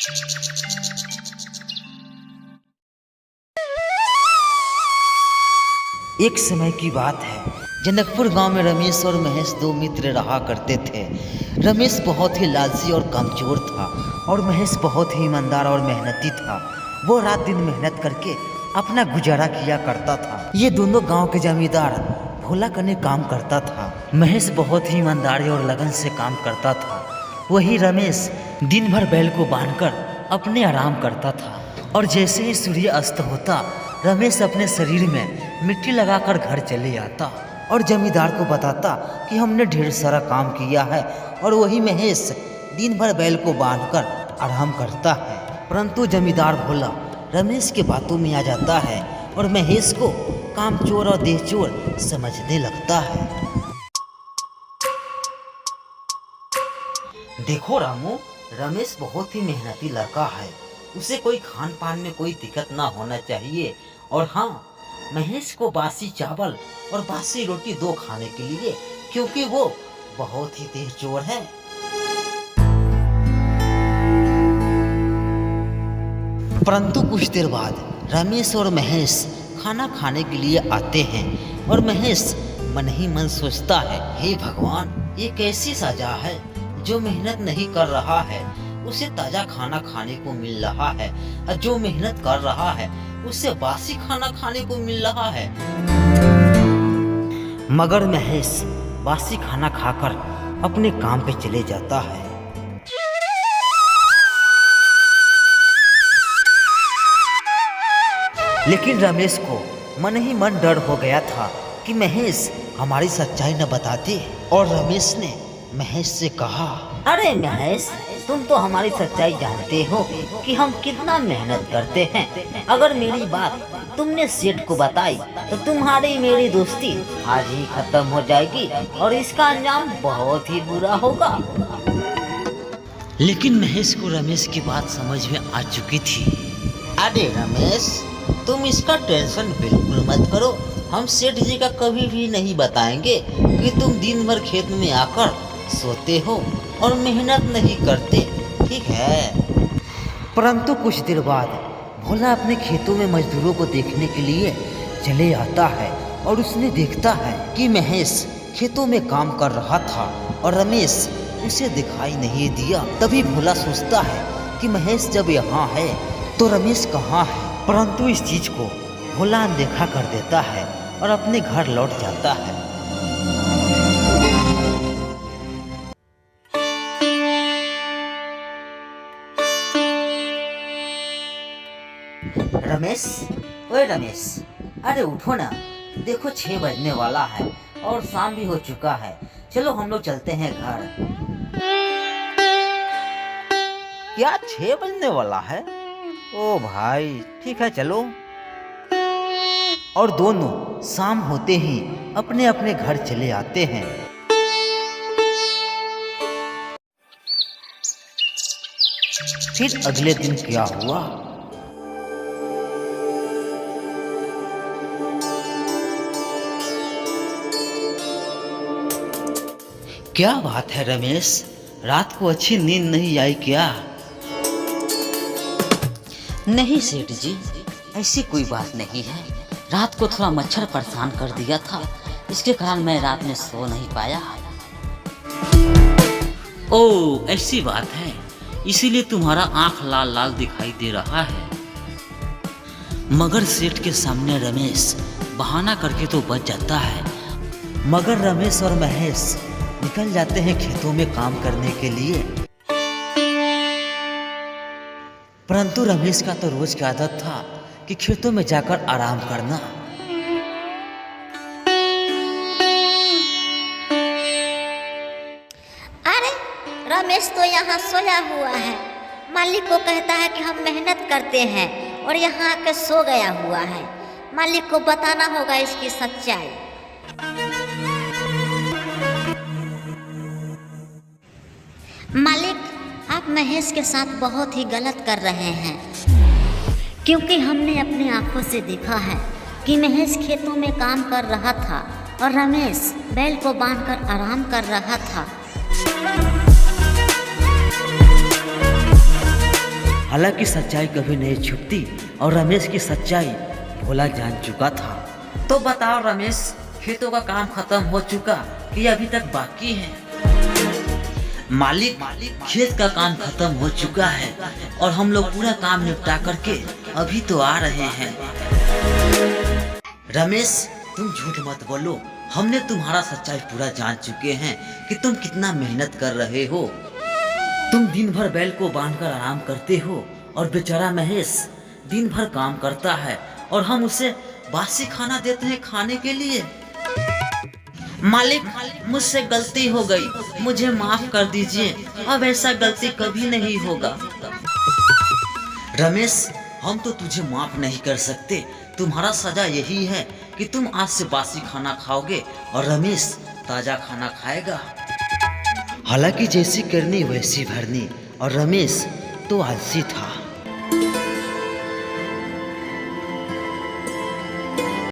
एक समय की बात है, जनकपुर गांव में रमेश और महेश दो मित्र रहा करते थे। रमेश बहुत ही लालची और कमजोर था और महेश बहुत ही ईमानदार और मेहनती था। वो रात दिन मेहनत करके अपना गुजारा किया करता था। ये दोनों गांव के जमींदार भोला कने काम करता था। महेश बहुत ही ईमानदारी और लगन से काम करता था। वही रमेश दिन भर बैल को बांधकर अपने आराम करता था और जैसे ही सूर्य अस्त होता रमेश अपने शरीर में मिट्टी लगाकर घर चले आता और जमींदार को बताता कि हमने ढेर सारा काम किया है। और वही महेश दिन भर बैल को बांधकर आराम करता है। परंतु जमींदार भोला रमेश के बातों में आ जाता है और महेश को कामचोर और देहचोर समझने लगता है। देखो रामू, रमेश बहुत ही मेहनती लड़का है। उसे कोई खान पान में कोई दिक्कत ना होना चाहिए। और हाँ, महेश को बासी चावल और बासी रोटी दो खाने के लिए, क्योंकि वो बहुत ही देहचोर है। परंतु कुछ देर बाद रमेश और महेश खाना खाने के लिए आते हैं और महेश मन ही मन सोचता है, हे भगवान, ये कैसी सजा है। जो मेहनत नहीं कर रहा है उसे ताजा खाना खाने को मिल रहा है और जो मेहनत कर रहा है उसे बासी खाना खाने को मिल रहा है। मगर महेश बासी खाना खाकर अपने काम पे चले जाता है। लेकिन रमेश को मन ही मन डर हो गया था कि महेश हमारी सच्चाई न बताते। और रमेश ने महेश से कहा, अरे महेश, तुम तो हमारी सच्चाई जानते हो कि हम कितना मेहनत करते हैं। अगर मेरी बात तुमने सेठ को बताई तो तुम्हारी मेरी दोस्ती आज ही खत्म हो जाएगी और इसका अंजाम बहुत ही बुरा होगा। लेकिन महेश को रमेश की बात समझ में आ चुकी थी। अरे रमेश, तुम इसका टेंशन बिल्कुल मत करो। हम सेठ जी का कभी भी नहीं बताएंगे कि तुम दिन भर खेत में आकर सोते हो और मेहनत नहीं करते, ठीक है। परंतु कुछ देर बाद भोला अपने खेतों में मजदूरों को देखने के लिए चले आता है और उसने देखता है कि महेश खेतों में काम कर रहा था और रमेश उसे दिखाई नहीं दिया। तभी भोला सोचता है कि महेश जब यहाँ है तो रमेश कहाँ है। परंतु इस चीज को भोला अनदेखा कर देता है और अपने घर लौट जाता है। रमेश, ओए रमेश, अरे उठो ना, देखो 6 बजने वाला है और शाम भी हो चुका है। चलो हम लोग चलते हैं घर। क्या 6 बजने वाला है? ओ भाई, ठीक है चलो। और दोनों शाम होते ही अपने अपने घर चले आते हैं। फिर अगले दिन क्या हुआ? क्या बात है रमेश, रात को अच्छी नींद नहीं आई क्या? नहीं सेठ जी, ऐसी कोई बात नहीं है। रात को थोड़ा मच्छर परेशान कर दिया था, इसके कारण मैं रात में सो नहीं पाया। ओह, ऐसी बात है, इसीलिए तुम्हारा आंख लाल लाल दिखाई दे रहा है। मगर सेठ के सामने रमेश बहाना करके तो बच जाता है। मगर रमेश और महेश निकल जाते हैं खेतों में काम करने के लिए। परंतु रमेश का तो रोज की आदत था कि खेतों में जाकर आराम करना। अरे रमेश तो यहाँ सोया हुआ है। मालिक को कहता है कि हम मेहनत करते हैं और यहाँ आके सो गया हुआ है। मालिक को बताना होगा इसकी सच्चाई। मालिक, आप महेश के साथ बहुत ही गलत कर रहे हैं, क्योंकि हमने अपनी आंखों से देखा है कि महेश खेतों में काम कर रहा था और रमेश बैल को बांधकर आराम कर रहा था। हालांकि सच्चाई कभी नहीं छुपती और रमेश की सच्चाई भोला जान चुका था। तो बताओ रमेश, खेतों का काम खत्म हो चुका कि अभी तक बाकी है? मालिक, खेत का काम खत्म हो चुका है और हम लोग पूरा काम निपटा करके अभी तो आ रहे हैं। रमेश, तुम झूठ मत बोलो, हमने तुम्हारा सच्चाई पूरा जान चुके हैं कि तुम कितना मेहनत कर रहे हो। तुम दिन भर बैल को बांधकर आराम करते हो और बेचारा महेश दिन भर काम करता है और हम उसे बासी खाना देते हैं खाने के लिए। मालिक, मुझसे गलती हो गई, मुझे माफ कर दीजिए, अब ऐसा गलती कभी नहीं होगा। रमेश, हम तो तुझे माफ नहीं कर सकते, तुम्हारा सजा यही है कि तुम आज से बासी खाना खाओगे और रमेश ताजा खाना खाएगा। हालांकि जैसी करनी वैसी भरनी और रमेश तो आलसी था।